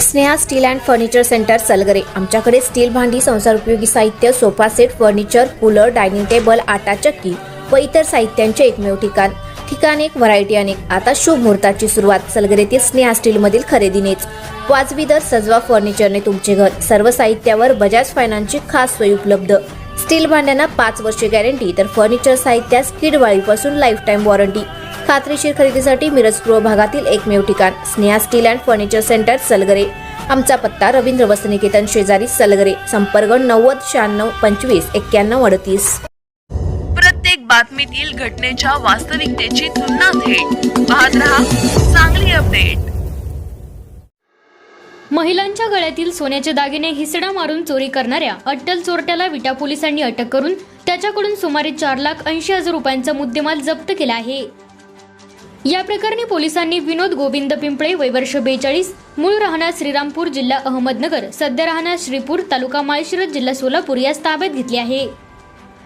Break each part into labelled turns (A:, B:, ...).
A: Sneha steel and furniture centre Salgare. आमच्याकडे steel भांडी, संसार उपयोगी साहित्य, sofa set, furniture, cooler, dining table, आटा चक्की व इतर साहित्यांचे एकमेव ठिकाण एक, व्हरायटी अनेक। आता शुभ मुहूर्ताची सुरुवात सलगरेतील स्नेहा स्टील मधील खरेदीनेच। वाजवी दर, सजवा फर्निचरने तुमचे घर। सर्व साहित्यावर बजाज फायनान्सची खास सोय उपलब्ध। स्टील भांड्यांना 5 वर्षे गॅरंटी, तर फर्निचर साहित्यास किडवाळीपासून लाईफ टाइम वॉरंटी। खात्रीशीर खरेदीसाठी मिरज पूर्व भागातील एकमेव ठिकाण Sneha steel and furniture centre Salgare. आमचा पत्ता रवींद्र वस्त्रनिकेतन शेजारी सलगरे। संपर्क 90 96 25 91 38।
B: प्रत्येक बातमीतील घटनेच्या वास्तविकतेची तुलना थेट पाहत रहा चांगली अपडेट।
C: महिलांच्या गळ्यातील सोन्याचे दागिने हिसडा मारून चोरी करणाऱ्या अट्टल चोरट्याला विटा पोलिसांनी अटक करून त्याच्याकडून सुमारे 4,80,000 रुपयांचा मुद्देमाल जप्त केला आहे। या प्रकरणी पोलिसांनी विनोद गोविंद पिंपळे, वय वर्ष 42, मूळ राहणार श्रीरामपूर, जिल्हा अहमदनगर, सध्या राहणार श्रीपूर, तालुका माळशिरस, जिल्हा सोलापूर यास ताब्यात घेतले आहे।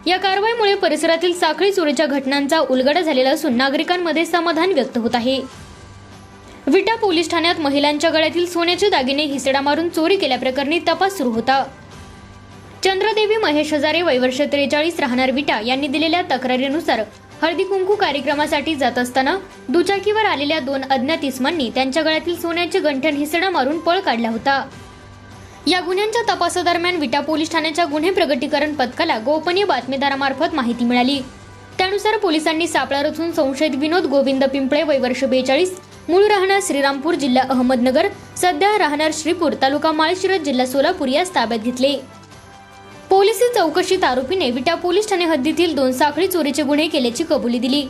C: या कारवाईमुळे परिसरातील साखळी चोरीच्या घटनांचा उलगडा झालेला असून नागरिकांमध्ये समाधान व्यक्त होत आहे। विटा पोलीस ठाण्यात महिलांच्या गळ्यातील सोन्याचे दागिने हिसडा मारून चोरी केल्याप्रकरणी तपास सुरू होता। चंद्रदेवी महेश हजारे, वय वर्ष 43, राहणार विटा यांनी दिलेल्या तक्रारीनुसार हळदी कुंकू कार्यक्रमासाठी जात असताना दुचाकीवर आलेल्या 2 अज्ञात इसमांनी त्यांच्या गळ्यातील सोन्याचे गंठण हिसडा मारून पळ काढला होता। या गुन्ह्यांच्या तपासादरम्यान विटा पोलीस ठाण्याच्या गुन्हे प्रगटीकरण पथकाला गोपनीय बातमीदारामार्फत माहिती मिळाली। त्यानुसार पोलिसांनी सापळा रचून संशयित विनोद गोविंद पिंपळे, वय वर्ष 42, मूळ राहणार श्रीरामपूर, जिल्हा अहमदनगर, सध्या राहणार श्रीपूर, तालुका माळशिरस, जिल्हा सोलापूर यास ताब्यात घेतले। पोलिसी चौकशीत आरोपीने विटा पोलीस ठाणे हद्दीतील 2 साखळी चोरीचे गुन्हे केल्याची कबुली दिली।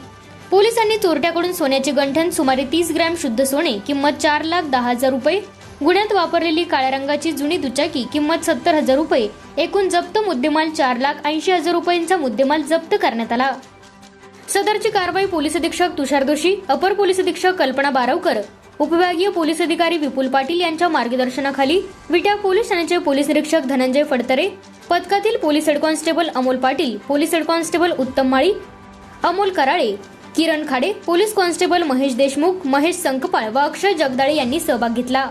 C: पोलिसांनी चोरट्याकडून सोन्याचे गंठण सुमारे 30 ग्रॅम शुद्ध सोने किंमत 4,10,000 रुपये, गुन्ह्यात वापरलेली काळ्या रंगाची जुनी दुचाकी किंमत 70,000 रुपये, एकूण जप्त मुद्देमाल 4,80,000 रुपयांचा मुद्देमाल जप्त करण्यात आला। सदरची कारवाई पोलीस अधीक्षक तुषार जोशी, अपर पोलीस अधीक्षक कल्पना बारावकर, उपविभागीय पोलीस अधिकारी विपुल पाटील यांच्या मार्गदर्शनाखाली विटा पोलीस ठाण्याचे पोलीस निरीक्षक धनंजय फडतरे, पथकातील police head constable Amol Patil, police head constable उत्तम माळी, अमोल कराळे, किरण खाडे, पोलीस कॉन्स्टेबल महेश देशमुख, महेश संकपाळ व अक्षय जगदाळे यांनी सहभाग घेतला।